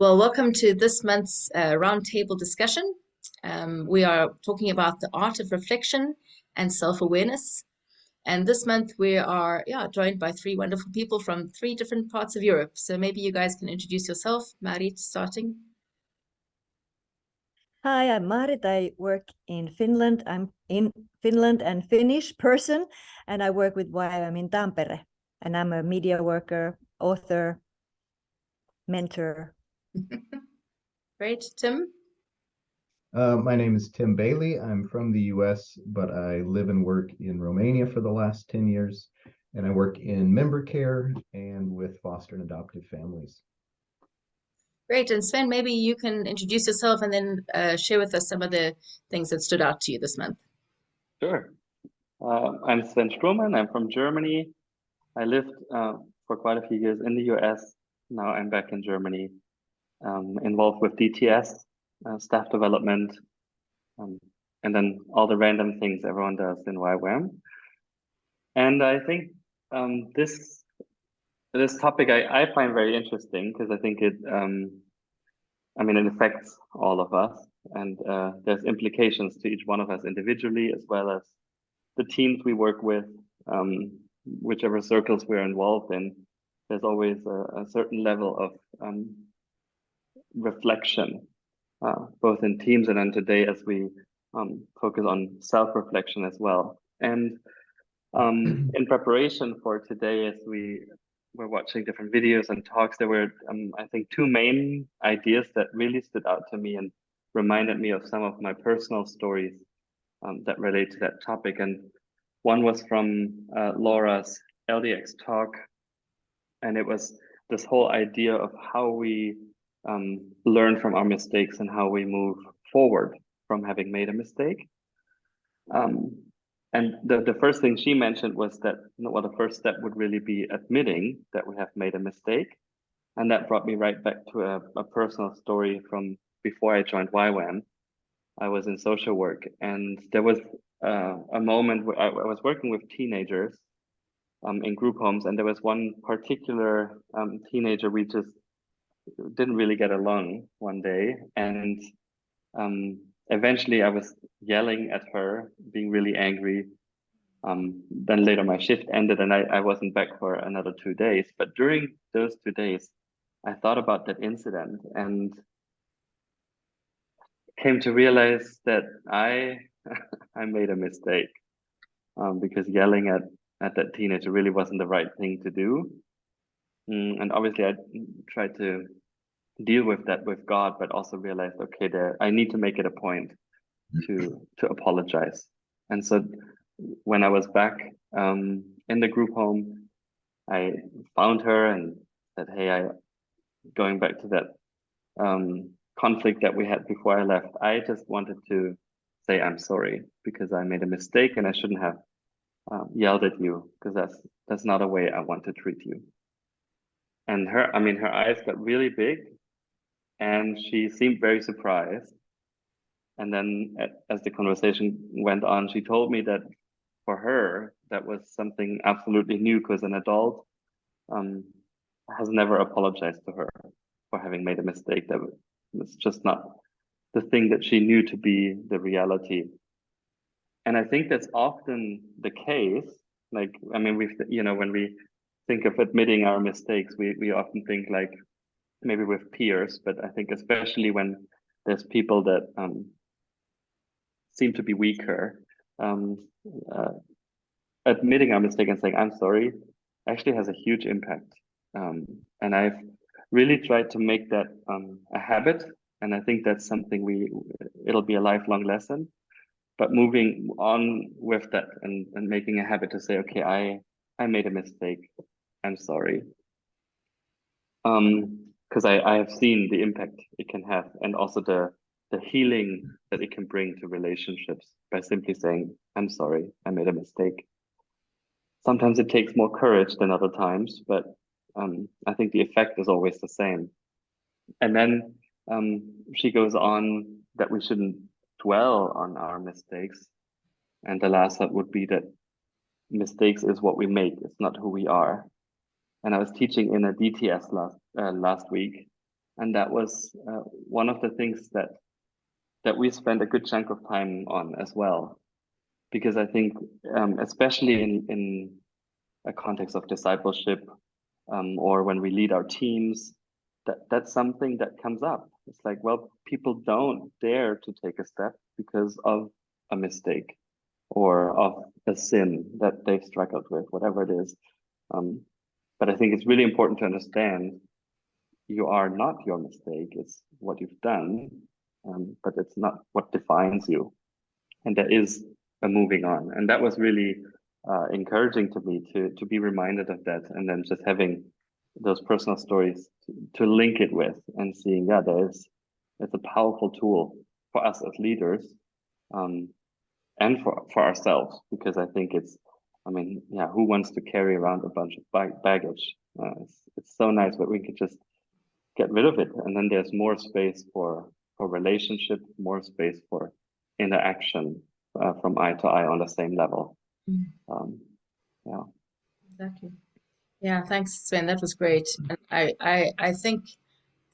Well, welcome to this month's roundtable discussion. We are talking about the art of reflection and self-awareness. And this month we are joined by three wonderful people from three different parts of Europe. So maybe you guys can introduce yourself. Maarit, starting. Hi, I'm Maarit. I work in Finland. I'm in Finland and Finnish person, and I work with YWAM in Tampere. And I'm a media worker, author, mentor. Great. Tim? My name is Tim Bailey. I'm from the US, but I live and work in Romania for the last 10 years. And I work in member care and with foster and adoptive families. Great. And Sven, maybe you can introduce yourself and then share with us some of the things that stood out to you this month. Sure. I'm Sven Stuhrmann. I'm from Germany. I lived for quite a few years in the US. Now I'm back in Germany, involved with DTS, staff development, and then all the random things everyone does in YWAM. And I think this topic I find very interesting because I think it it affects all of us, and there's implications to each one of us individually as well as the teams we work with, whichever circles we're involved in. There's always a certain level of reflection, both in teams and then today as we focus on self-reflection as well. And in preparation for today, as we were watching different videos and talks, there were, I think, two main ideas that really stood out to me and reminded me of some of my personal stories that relate to that topic. And one was from Laura's LDX talk, and it was this whole idea of how we learn from our mistakes and how we move forward from having made a mistake. And the first thing she mentioned was that the first step would really be admitting that we have made a mistake. And that brought me right back to a personal story from before I joined YWAM. I was in social work, and there was a moment where I was working with teenagers in group homes, and there was one particular teenager we just didn't really get along one day. And eventually I was yelling at her, being really angry. Then later my shift ended and I wasn't back for another 2 days. But during those 2 days, I thought about that incident and came to realize that I made a mistake because yelling at that teenager really wasn't the right thing to do. And obviously I tried to deal with that with God, but also realized, okay, I need to make it a point to apologize. And so when I was back in the group home, I found her and said, hey, going back to that conflict that we had before I left, I just wanted to say I'm sorry because I made a mistake and I shouldn't have yelled at you, because that's not a way I want to treat you. And her eyes got really big and she seemed very surprised. And then as the conversation went on, she told me that for her, that was something absolutely new, because an adult has never apologized to her for having made a mistake. That was just not the thing that she knew to be the reality. And I think that's often the case. Like, when we think of admitting our mistakes, we often think like maybe with peers, but I think especially when there's people that seem to be weaker, admitting our mistake and saying I'm sorry actually has a huge impact. And I've really tried to make that a habit, and I think that's something it'll be a lifelong lesson. But moving on with that and making a habit to say, okay, I made a mistake, I'm sorry. Because I have seen the impact it can have, and also the healing that it can bring to relationships by simply saying, I'm sorry, I made a mistake. Sometimes it takes more courage than other times, but I think the effect is always the same. And then she goes on that we shouldn't dwell on our mistakes. And the last thought would be that mistakes is what we make, it's not who we are. And I was teaching in a DTS last week, And that was one of the things that we spent a good chunk of time on as well, because I think especially in a context of discipleship, or when we lead our teams, that's something that comes up. It's like, well, people don't dare to take a step because of a mistake or of a sin that they've struggled with, whatever it is. But I think it's really important to understand you are not your mistake. It's what you've done, but it's not what defines you. And there is a moving on. And that was really encouraging to me to be reminded of that, and then just having those personal stories to link it with and seeing, yeah, it's a powerful tool for us as leaders, and for ourselves, because I think who wants to carry around a bunch of baggage? It's so nice, but we could just get rid of it, and then there's more space for relationship, more space for interaction from eye to eye on the same level. Yeah, Exactly. Yeah, thanks, Sven. That was great. And I think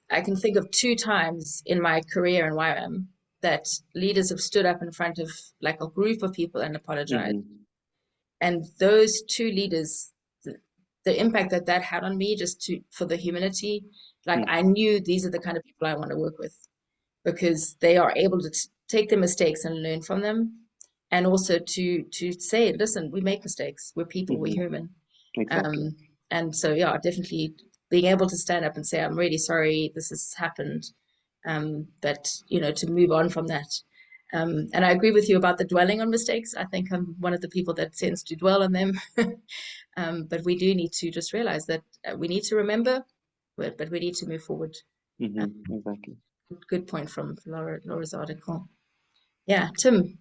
I can think of 2 times in my career in YWAM that leaders have stood up in front of like a group of people and apologized. And those 2 leaders, the impact that had on me, for the humility, like I knew these are the kind of people I want to work with, because they are able to take their mistakes and learn from them, and also to say, listen, we make mistakes, we're people, we're human. exactly. And so, yeah, definitely being able to stand up and say, I'm really sorry this has happened, but to move on from that. And I agree with you about the dwelling on mistakes. I think I'm one of the people that tends to dwell on them. But we do need to just realize that we need to remember, but we need to move forward. Exactly. Good point from Laura's article. Yeah, Tim,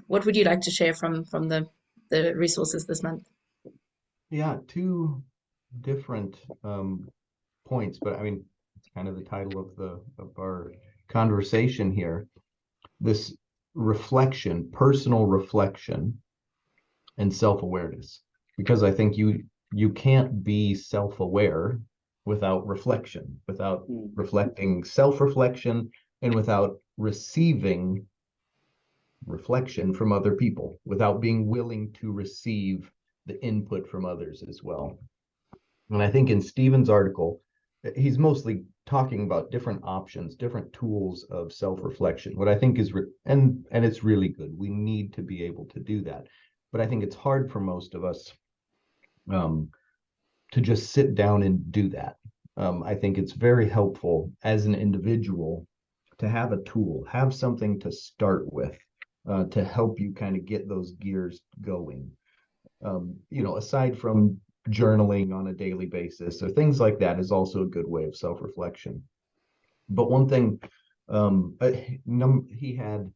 what would you like to share from the resources this month? Yeah, 2 different points, but I mean, it's kind of the title of our conversation here. This reflection, personal reflection, and self-awareness, because I think you can't be self-aware without reflection, without reflecting self-reflection, and without receiving reflection from other people, without being willing to receive the input from others as well. And I think in Stephen's article, he's mostly talking about different options, different tools of self-reflection. What I think is, and it's really good. We need to be able to do that. But I think it's hard for most of us to just sit down and do that. I think it's very helpful as an individual to have a tool, have something to start with, to help you kind of get those gears going. Aside from journaling on a daily basis or things like that is also a good way of self-reflection. But one thing he had,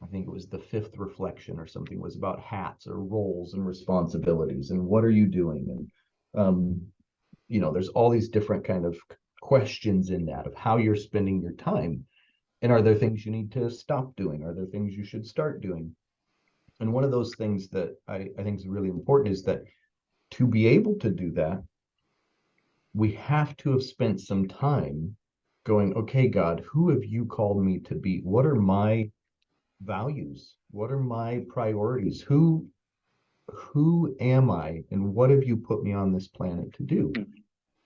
I think it was the 5th reflection or something, was about hats or roles and responsibilities and what are you doing? And there's all these different kind of questions in that of how you're spending your time. And are there things you need to stop doing? Are there things you should start doing? And one of those things that I think is really important is that to be able to do that, we have to have spent some time going, okay, God, who have you called me to be? What are my values? What are my priorities? Who am I? And what have you put me on this planet to do?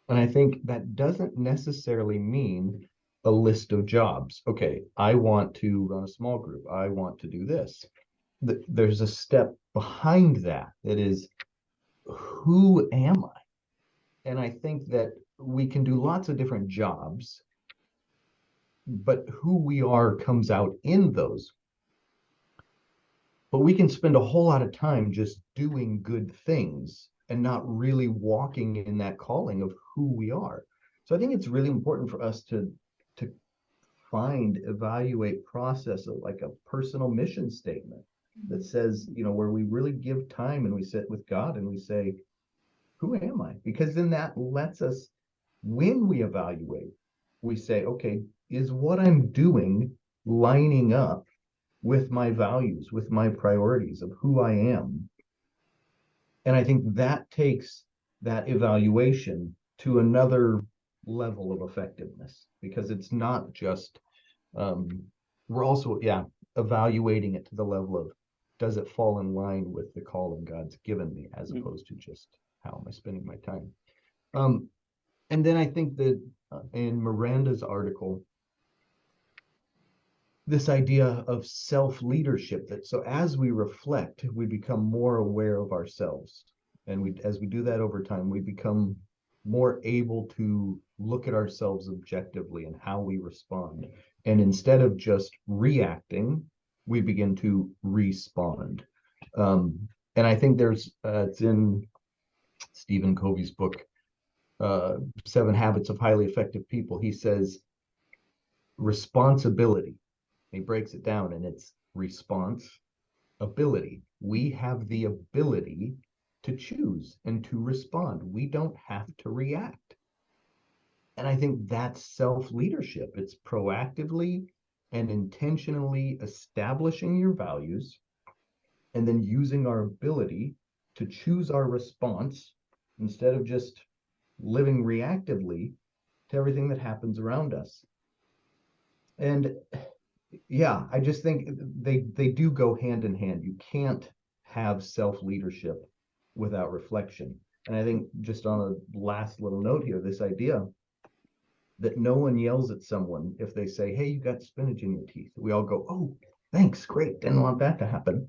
And I think that doesn't necessarily mean a list of jobs. Okay, I want to run a small group. I want to do this. There's a step behind that is, who am I? And I think that we can do lots of different jobs, but who we are comes out in those. But we can spend a whole lot of time just doing good things and not really walking in that calling of who we are. So I think it's really important for us to find, evaluate, process like a personal mission statement that says, where we really give time and we sit with God and we say, who am I? Because then that lets us, when we evaluate, we say, okay, is what I'm doing lining up with my values, with my priorities of who I am? And I think that takes that evaluation to another level of effectiveness, because it's not just, we're also, evaluating it to the level of, does it fall in line with the calling God's given me, as opposed to just, how am I spending my time? And then I think that in Miranda's article, this idea of self-leadership, that so as we reflect, we become more aware of ourselves. And as we do that over time, we become more able to look at ourselves objectively and how we respond. And instead of just reacting, we begin to respond. And I think there's, it's in Stephen Covey's book, 7 Habits of Highly Effective People. He says, responsibility. He breaks it down, and it's response, ability. We have the ability to choose and to respond. We don't have to react. And I think that's self-leadership. It's proactively and intentionally establishing your values, and then using our ability to choose our response instead of just living reactively to everything that happens around us. And yeah, I just think they do go hand in hand. You can't have self-leadership without reflection. And I think, just on a last little note here, this idea that no one yells at someone if they say, hey, you got spinach in your teeth. We all go, oh, thanks, great, didn't want that to happen.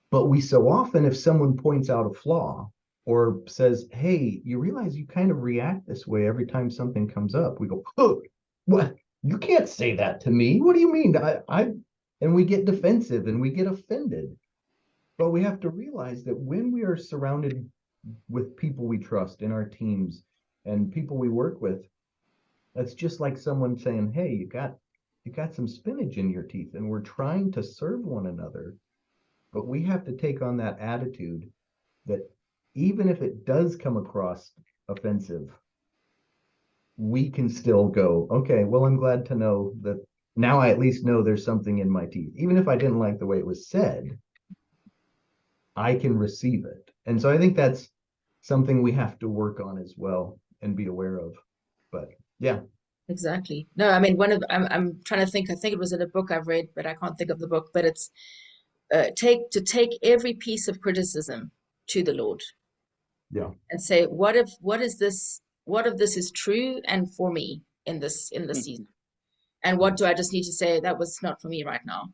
But we so often, if someone points out a flaw or says, hey, you realize you kind of react this way every time something comes up, we go, oh, what? You can't say that to me. What do you mean? And we get defensive and we get offended. But we have to realize that when we are surrounded with people we trust in our teams and people we work with, that's just like someone saying, hey, you got some spinach in your teeth, and we're trying to serve one another. But we have to take on that attitude that even if it does come across offensive, we can still go, okay, well, I'm glad to know that now I at least know there's something in my teeth. Even if I didn't like the way it was said, I can receive it. And so I think that's something we have to work on as well and be aware of. But yeah. Exactly. No, I mean, I'm trying to think. I think it was in a book I've read, but I can't think of the book. But it's take every piece of criticism to the Lord. Yeah. And say, what of this is true and for me in this season? And what do I just need to say that was not for me right now?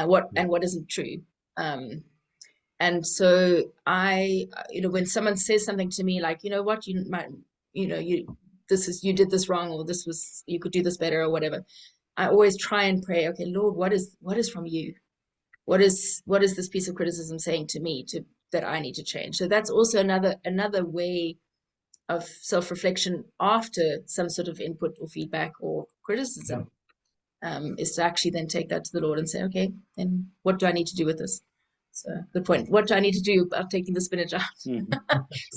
What isn't true? And so when someone says something to me like, you know what, you did this wrong, or you could do this better, or whatever, I always try and pray, okay, Lord, what is from you? What is this piece of criticism saying to me that I need to change? So that's also another way of self-reflection after some sort of input or feedback or criticism, is to actually then take that to the Lord and say, okay, then what do I need to do with this? So good point. What do I need to do about taking the spinach out? So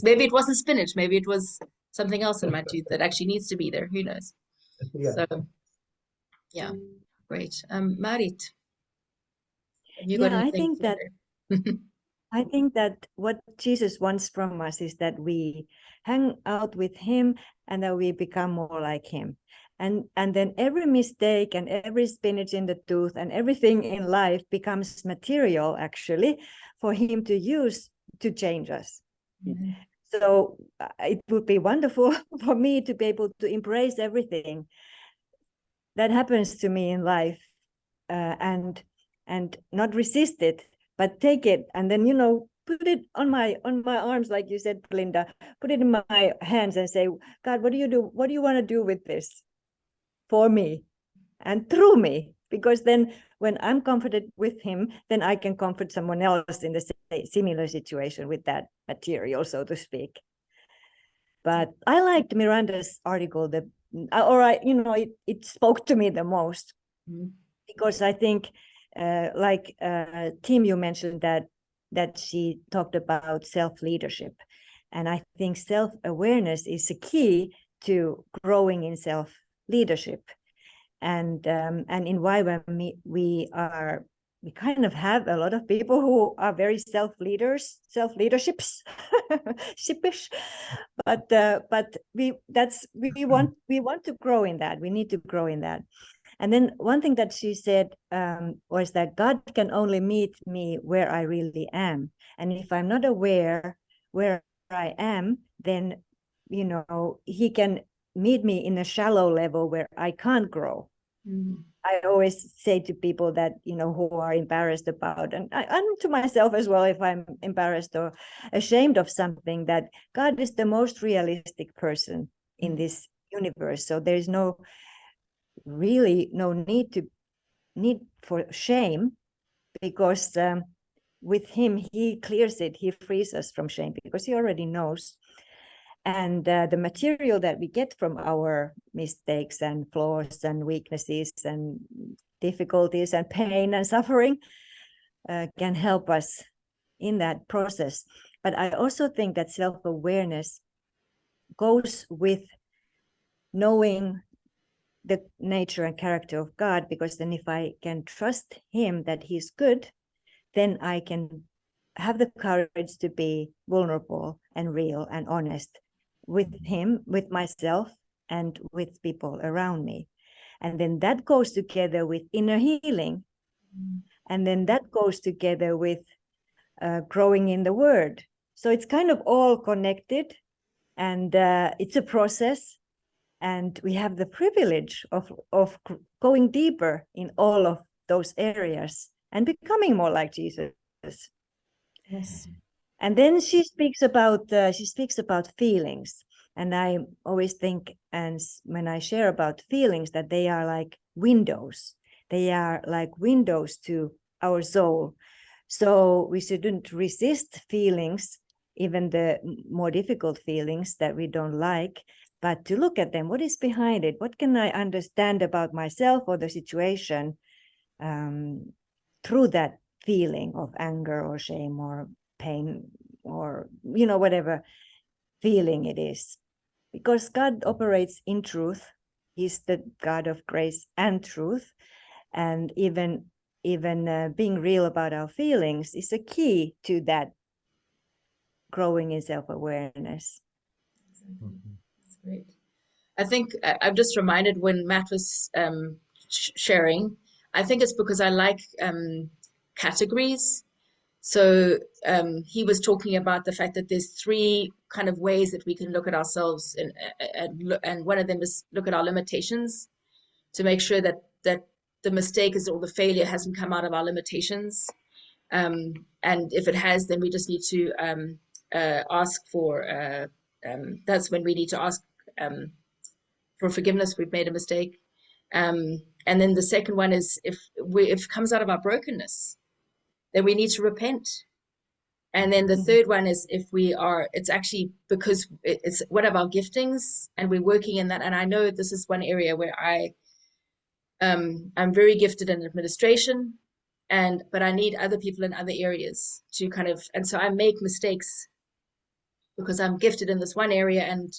maybe it wasn't spinach. Maybe it was something else in my tooth that actually needs to be there. Who knows? Yeah. So yeah, great. Maarit, have you got anything? I think that what Jesus wants from us is that we hang out with him and that we become more like him. And then every mistake and every spinach in the tooth and everything in life becomes material, actually, for him to use to change us. Mm-hmm. So it would be wonderful for me to be able to embrace everything that happens to me in life, and not resist it, but take it and then, put it on my arms, like you said, Belinda, put it in my hands and say, God, what do you want to do with this for me and through me? Because then when I'm comforted with him, then I can comfort someone else in the similar situation with that material, so to speak. But I liked Miranda's article, it spoke to me the most. Mm-hmm. Because I think, Tim, you mentioned that she talked about self-leadership. And I think self-awareness is a key to growing in self-leadership. And in YWAM, we are we kind of have a lot of people who are very self-leaderships, shippish, but we want to grow in that. We need to grow in that. And then one thing that she said was that God can only meet me where I really am, and if I'm not aware where I am, then He can meet me in a shallow level where I can't grow. I always say to people that, who are embarrassed about, and to myself as well, if I'm embarrassed or ashamed of something, that God is the most realistic person in this universe. So there's really no need for shame, because with Him, He clears it. He frees us from shame because He already knows. And the material that we get from our mistakes and flaws and weaknesses and difficulties and pain and suffering can help us in that process. But I also think that self-awareness goes with knowing the nature and character of God, because then if I can trust Him that He's good, then I can have the courage to be vulnerable and real and honest with Him, with myself, and with people around me. And then that goes together with inner healing. And then that goes together with growing in the Word. So it's kind of all connected, and it's a process. And we have the privilege of going deeper in all of those areas and becoming more like Jesus. Yes. And then she speaks about feelings, and I always think, and when I share about feelings, that they are like windows. They are like windows to our soul. So we shouldn't resist feelings, even the more difficult feelings that we don't like, but to look at them. What is behind it? What can I understand about myself or the situation through that feeling of anger or shame or pain or whatever feeling it is? Because God operates in truth. He's the God of grace and truth, and even being real about our feelings is a key to that growing in self-awareness. That's great. I think I'm just reminded when Matt was sharing, I think it's because I like categories. So he was talking about the fact that there's three kind of ways that we can look at ourselves, and one of them is look at our limitations to make sure that the mistake is, or the failure hasn't come out of our limitations. And if it has, then we just need to ask for, that's when we need to ask for forgiveness. We've made a mistake. And then the second one is if it comes out of our brokenness, then we need to repent. And then the third one is if it's actually because it's one of our giftings and we're working in that. And I know this is one area where I'm very gifted in administration, but I need other people in other areas to and so I make mistakes because I'm gifted in this one area, and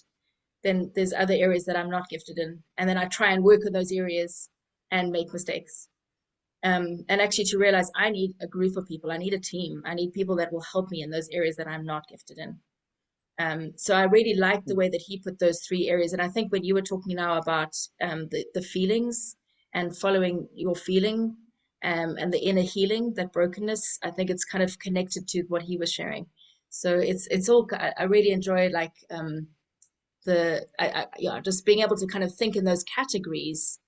then there's other areas that I'm not gifted in. And then I try and work in those areas and make mistakes. And actually to realize I need a group of people, I need a team, I need people that will help me in those areas that I'm not gifted in. So I really like the way that he put those three areas. And I think when you were talking now about the feelings and following your feeling and the inner healing, that brokenness, I think it's kind of connected to what he was sharing. So it's all, I really enjoy just being able to kind of think in those categories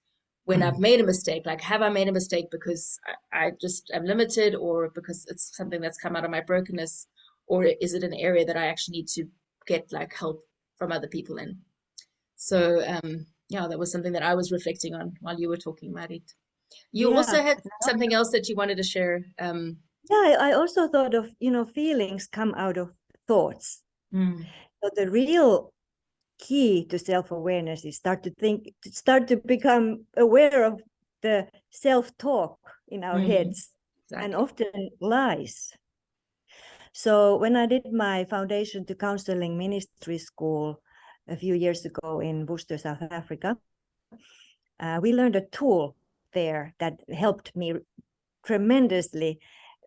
when I've made a mistake. Like, have I made a mistake because I just am limited, or because it's something that's come out of my brokenness, or is it an area that I actually need to get help from other people in? So that was something that I was reflecting on while you were talking, Maarit. You also had something else that you wanted to share. I also thought of, feelings come out of thoughts. So the real key to self-awareness is start to become aware of the self-talk in our heads. Exactly. And often lies. So when I did my Foundation to Counseling Ministry School a few years ago in Worcester, South Africa, we learned a tool there that helped me tremendously,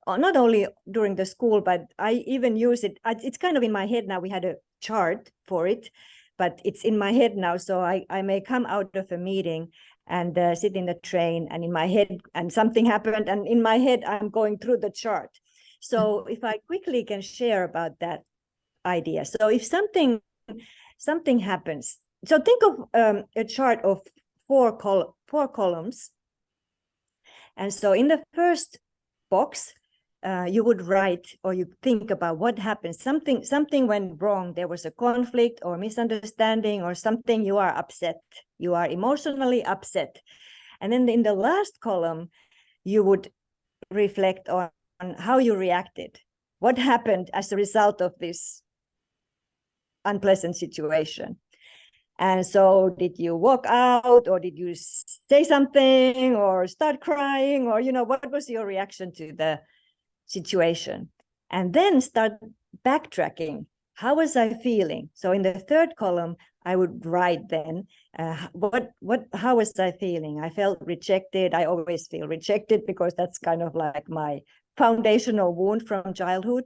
not only during the school, but I even use it. It's kind of in my head now. We had a chart for it, but it's in my head now. So I may come out of a meeting and sit in the train, and in my head, and something happened, and in my head, I'm going through the chart. So if I quickly can share about that idea. So if something happens, so think of a chart of four columns. And so in the first box, you would write, or you think about what happened. Something went wrong. There was a conflict or misunderstanding or something. You are upset. You are emotionally upset. And then in the last column, you would reflect on how you reacted. What happened as a result of this unpleasant situation? And so did you walk out, or did you say something or start crying, or, what was your reaction to the situation? And then start backtracking. How was I feeling? So in the third column, I would write then, how was I feeling? I felt rejected. I always feel rejected because that's kind of like my foundational wound from childhood.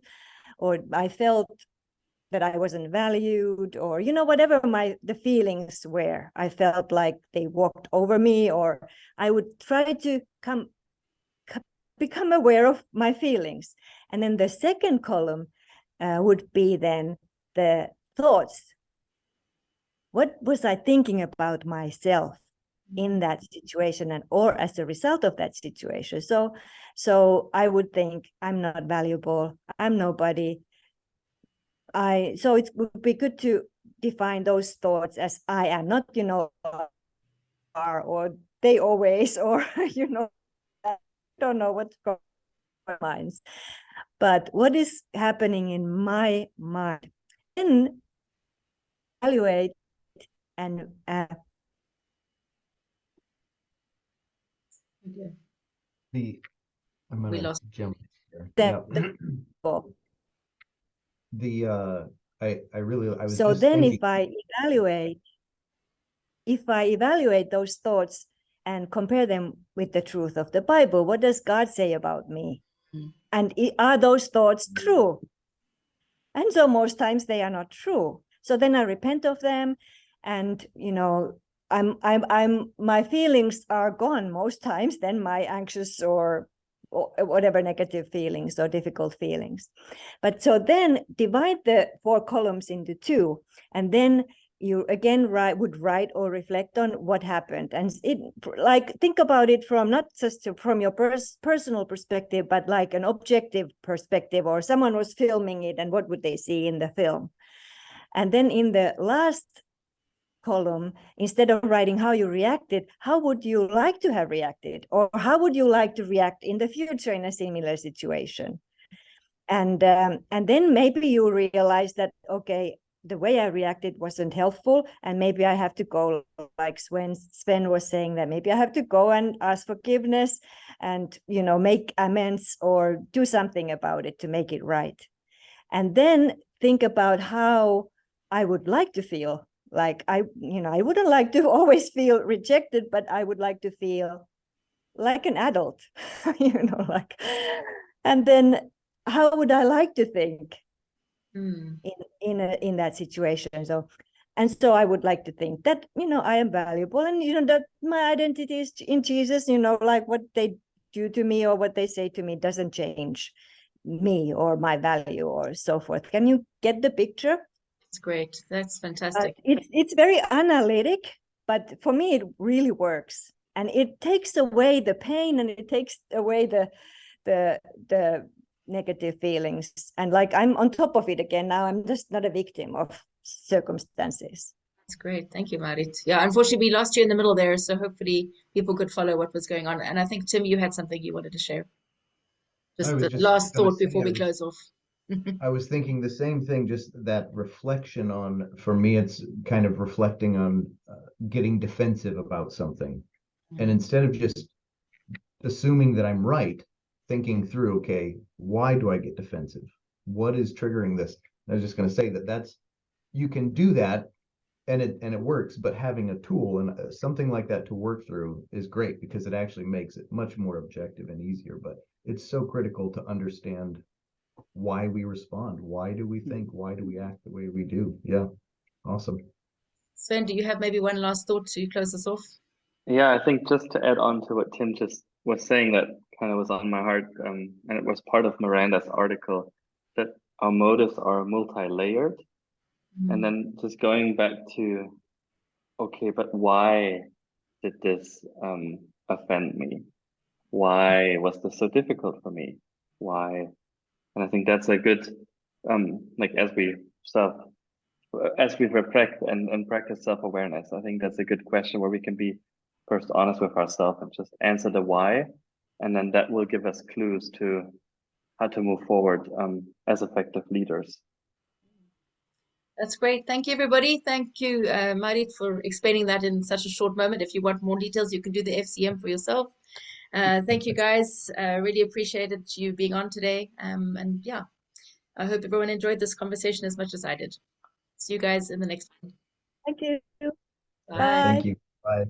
Or I felt that I wasn't valued, or, whatever the feelings were. I felt like they walked over me, or I would try to become aware of my feelings. And then the second column would be then the thoughts. What was I thinking about myself in that situation, and or as a result of that situation? So I would think, I'm not valuable, I'm nobody. So it would be good to define those thoughts as I am, not, are, or they always, or, I don't know what's going on in my minds. But what is happening in my mind? Then evaluate and I'm gonna We lost. jump here. the I was so just then thinking. if I evaluate those thoughts and compare them with the truth of the Bible, what does God say about me? And are those thoughts true? And so most times they are not true. So then I repent of them, and I'm my feelings are gone most times. Then my anxious or whatever negative feelings or difficult feelings. But so then divide the four columns into two, and then you again would write or reflect on what happened. And think about it from not just from your personal perspective, but like an objective perspective, or someone was filming it, and what would they see in the film? And then in the last column, instead of writing how you reacted, how would you like to have reacted, or how would you like to react in the future in a similar situation? And then maybe you realize that, okay, the way I reacted wasn't helpful, and maybe I have to go, like Sven was saying, that maybe I have to go and ask forgiveness and make amends or do something about it to make it right. And then think about how I would like to feel. Like I wouldn't like to always feel rejected, but I would like to feel like an adult, and then how would I like to think in that situation? So I would like to think that I am valuable, and that my identity is in Jesus. Like what they do to me or what they say to me doesn't change me or my value or so forth. Can you get the picture? That's great. That's fantastic. It's very analytic, but for me it really works, and it takes away the pain, and it takes away the negative feelings, and like I'm on top of it again now. I'm just not a victim of circumstances. That's great. Thank you, Maarit. Yeah, unfortunately, we lost you in the middle there, so hopefully people could follow what was going on. And I think, Tim, you had something you wanted to share. Just the last thought before we close off. I was thinking the same thing, just that reflection on, for me, it's kind of reflecting on getting defensive about something. And instead of just assuming that I'm right, thinking through, okay, why do I get defensive? What is triggering this? I was just going to say that you can do that and it works, but having a tool and something like that to work through is great because it actually makes it much more objective and easier. But it's so critical to understand why we respond. Why do we think? Why do we act the way we do? Yeah, awesome. Sven, do you have maybe one last thought to close us off? Yeah, I think just to add on to what Tim just was saying, that kind of was on my heart, and it was part of Miranda's article, that our motives are multi-layered. And then just going back to, okay, but why did this offend me? Why was this so difficult for me? Why? And I think that's a good, like as we reflect and practice self-awareness, I think that's a good question where we can be first honest with ourselves and just answer the why, and then that will give us clues to how to move forward as effective leaders. That's great. Thank you, everybody. Thank you, Maarit, for explaining that in such a short moment. If you want more details, you can do the FCM for yourself. Thank you, guys. Really appreciated you being on today. And yeah, I hope everyone enjoyed this conversation as much as I did. See you guys in the next one. Thank you. Bye. Thank you. Bye.